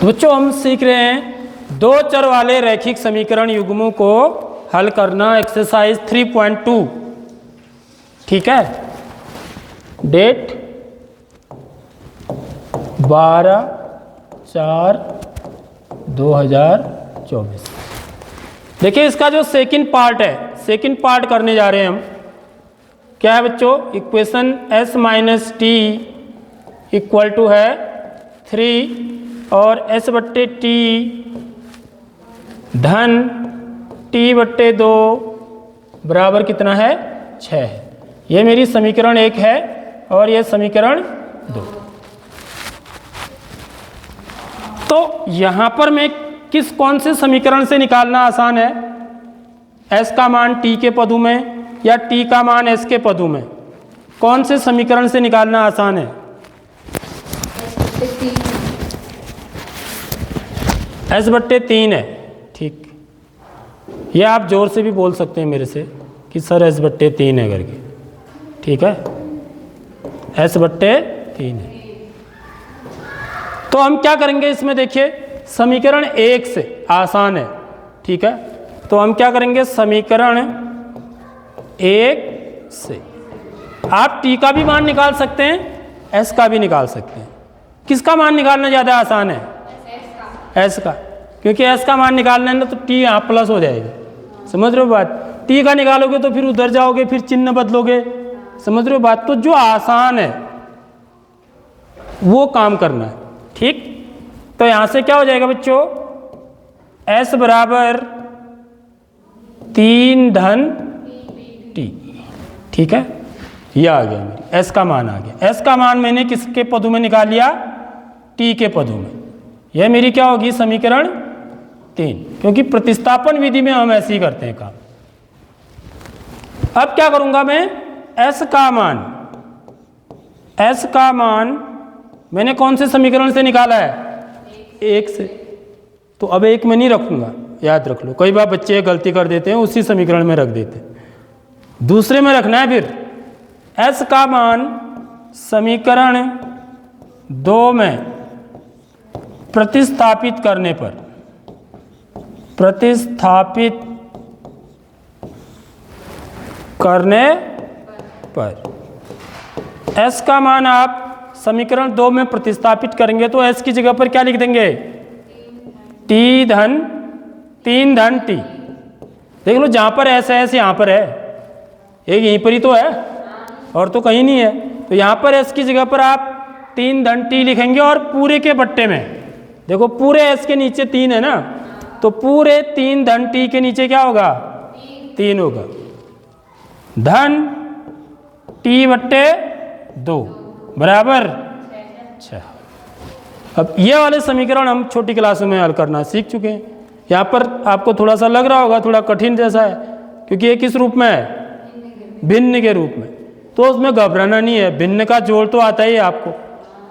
तो बच्चों हम सीख रहे हैं दो चर वाले रैखिक समीकरण युग्मों को हल करना, एक्सरसाइज 3.2। ठीक है, डेट 12/4/2024। देखिए इसका जो सेकंड पार्ट है, सेकंड पार्ट करने जा रहे हैं हम। क्या है बच्चों, equation s minus t equal to है 3 और s बट्टे टी धन t बट्टे 2 बराबर कितना है, 6 है। ये मेरी समीकरण 1 है और ये समीकरण 2। तो यहां पर मैं कौन से समीकरण से निकालना आसान है, s का मान t के पदों में या t का मान s के पदों में, कौन से समीकरण से निकालना आसान है? s बट्टे 3 है। ठीक, ये आप जोर से भी बोल सकते हैं मेरे से कि सर s बट्टे 3 है करके। ठीक है, s बट्टे 3 है। तो हम क्या करेंगे इसमें, देखिए समीकरण 1 से आसान है। ठीक है, तो हम क्या करेंगे, समीकरण 1 से आप t का भी मान निकाल सकते हैं, s का भी निकाल सकते हैं। किसका मान निकालना ज़्यादा आसान है? s का, क्योंकि s का मान निकालना है ना तो t यहाँ प्लस हो जाएगा। समझ रहे हो बात? t का निकालोगे तो फिर उधर जाओगे, फिर चिन्ह बदलोगे। समझ रहे हो बात? तो जो आसान है वो काम करना है। ठीक, तो यहां से क्या हो जाएगा बच्चों, s बराबर 3 धन t। ठीक है, ये आ गया मेरी s का मान आ गया। s का मान मैंने किसके पदों में निकाल लिया, t के पदों में। यह मेरी क्या होगी, समीकरण 3, क्योंकि प्रतिस्थापन विधि में हम ऐसे ही करते हैं काम। अब क्या करूंगा मैं, s का मान मैंने कौन से समीकरण से निकाला है, 1 से। तो अब 1 में नहीं रखूंगा, याद रख लो। कई बार बच्चे गलती कर देते हैं, उसी समीकरण में रख देते हैं, दूसरे में रखना है। फिर s का मान समीकरण 2 में प्रतिस्थापित करने पर, s का मान आप समीकरण 2 में प्रतिस्थापित करेंगे तो s की जगह पर क्या लिख देंगे, 3 धन t। देख लो, जहां पर s है s यहाँ पर है, एक यहीं पर ही तो है और तो कहीं नहीं है। तो यहाँ पर s की जगह पर आप 3 धन t लिखेंगे और पूरे के बट्टे में देखो, पूरे s के नीचे 3 है ना, तो पूरे 3 धन t के नीचे क्या होगा, 3 होगा, धन t बट्टे 2 बराबर 6। अब ये वाले समीकरण हम छोटी क्लासों में हल करना सीख चुके हैं। यहाँ पर आपको थोड़ा सा लग रहा होगा, थोड़ा कठिन जैसा है, क्योंकि ये किस रूप में है, भिन्न के रूप में। तो उसमें घबराना नहीं है, भिन्न का जोड़ तो आता ही है आपको।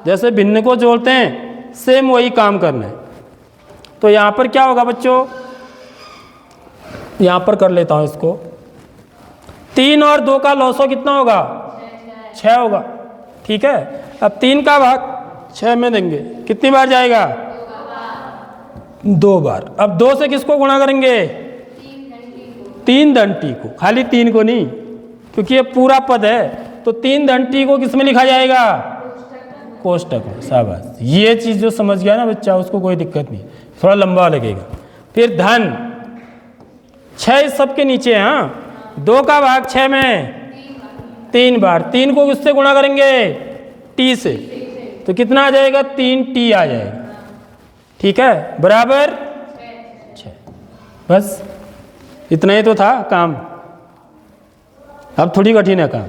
जैसे भिन्न को जोड़ते हैं, सेम वही काम करना है। तो यहाँ पर क्या होगा बच्चों, यहाँ पर कर लेता हूँ इसको, 3 और 2 का लॉसो कितना होगा, 6 होगा। ठीक है, अब 3 का भाग 6 में देंगे, कितनी बार जाएगा, 2 बार। अब 2 से किसको गुणा करेंगे, 3 धन t को, खाली 3 को नहीं, क्योंकि ये पूरा पद है। तो 3 धन t को किस में लिखा जाएगा, कोष्टक में। शाबाश, ये चीज जो समझ गया ना बच्चा, उसको कोई दिक्कत नहीं, थोड़ा लंबा लगेगा। फिर धन 6 इस सबके नीचे है, हाँ, 2 का भाग 6 में 3 बार, 3 को किससे गुणा करेंगे, t से, तो कितना आ जाएगा, 3t आ जाएगा। ठीक है, बराबर 6। बस इतना ही तो था काम, अब थोड़ी कठिन है काम।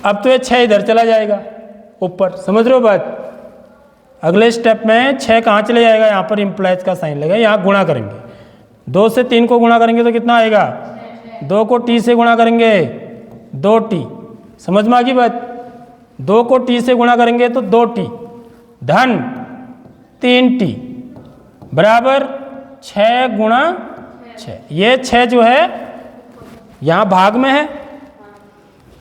अब तो ये 6 इधर चला जाएगा ऊपर, समझ रहे हो बात? अगले स्टेप में 6 कहाँ चले जाएगा, यहाँ पर इम्प्लाइज का साइन लगा, यहाँ गुणा करेंगे। 2 से 3 को गुणा करेंगे तो कितना आएगा, 2 को t से गुणा करेंगे 2t। समझ में आ गई बात? 2 को t से गुणा करेंगे तो 2t धन 3t बराबर 6 गुणा 6। ये 6 जो है यहाँ भाग में है,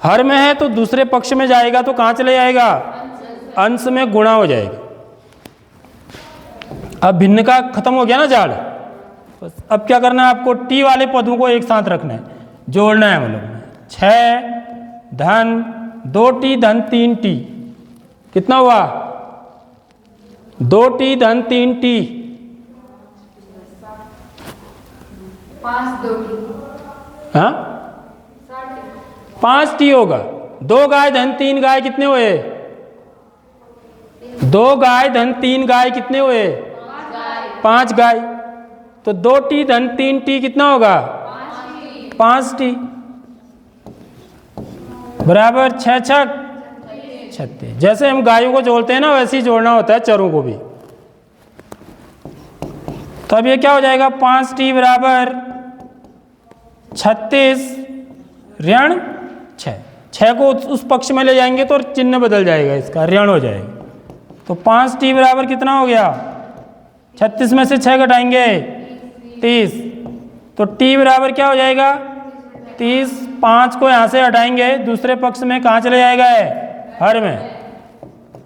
हर में है, तो दूसरे पक्ष में जाएगा तो कहाँ चले जाएगा, अंश में गुणा हो जाएगा। अब भिन्न का खत्म हो गया ना जाड़, बस अब क्या करना है आपको, टी वाले पदों को एक साथ रखना है, जोड़ना है मतलब 6 धन 2t धन 3t कितना हुआ 2t धन 3t 5 2 हाँ 5t होगा। 2 गाय धन 3 गाय कितने हुए, 2 गाय धन 3 गाय कितने हुए 5 गाय, तो 2t धन 3t कितना होगा 5t बराबर 6 छक 36। जैसे हम गायों को जोड़ते हैं ना वैसे ही जोड़ना होता है चरों को भी। तो अब ये क्या हो जाएगा 5t बराबर 36 ऋण 6 को उस पक्ष में ले जाएंगे तो चिन्ह बदल जाएगा, इसका ऋण हो जाएगा। तो 5t बराबर कितना हो गया 36 में से 6 घटाएंगे 30, तो t बराबर क्या हो जाएगा 30। 5 को यहाँ से हटाएंगे दूसरे पक्ष में कहाँ चले जाएगा हर में,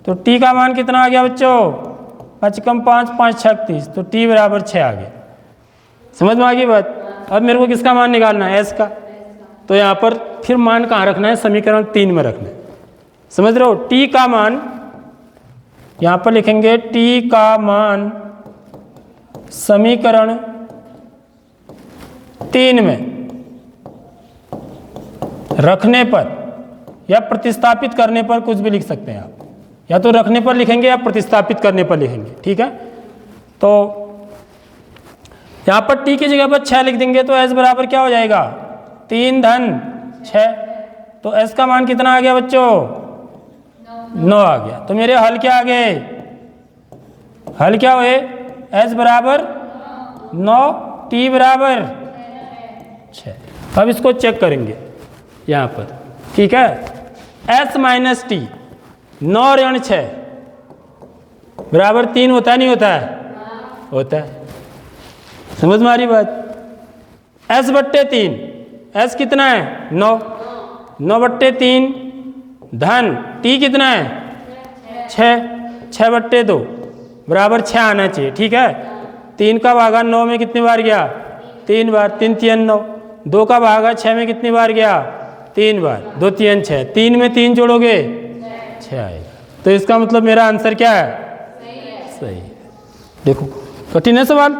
तो t का मान कितना आ गया बच्चों 5 कम 5 5 छक 30, तो t बराबर 6 आ गया। समझ में आ गई बात। अब मेरे को किसका मान निकालना है s का, तो यहाँ पर फिर मान कहाँ रखना है समीकरण 3 में रखना है। समझ रहे हो, t का मान यहाँ पर लिखेंगे t का मान समीकरण 3 में रखने पर या प्रतिस्थापित करने पर कुछ भी लिख सकते हैं आप, या तो रखने पर लिखेंगे या प्रतिस्थापित करने पर लिखेंगे, ठीक है। तो यहाँ पर t की जगह पर 6 लिख देंगे तो s बराबर क्या हो जाएगा 3 धन 6, तो s का मान कितना आ गया बच्चों 9 आ गया। तो मेरे हल क्या आ गए, हल क्या हुए s बराबर 9 t बराबर 6। अब इसको चेक करेंगे यहाँ पर, ठीक है। s माइनस टी 9 ऋण 6 बराबर 3 होता है नहीं होता है, होता है। समझ में आ रही बात। s बट्टे 3, s कितना है 9, 9 बट्टे 3 धन t कितना है 6 बट्टे 2 बराबर 6 आना चाहिए, ठीक है। 3 का भागा 9 में कितनी बार गया 3 बार, 3 3 9। 2 का भागा 6 में कितनी बार गया 3 बार, 2 3 6। 3 में 3 जोड़ोगे 6 आएगा। तो इसका मतलब मेरा आंसर क्या है सही है। देखो कठिन है सवाल।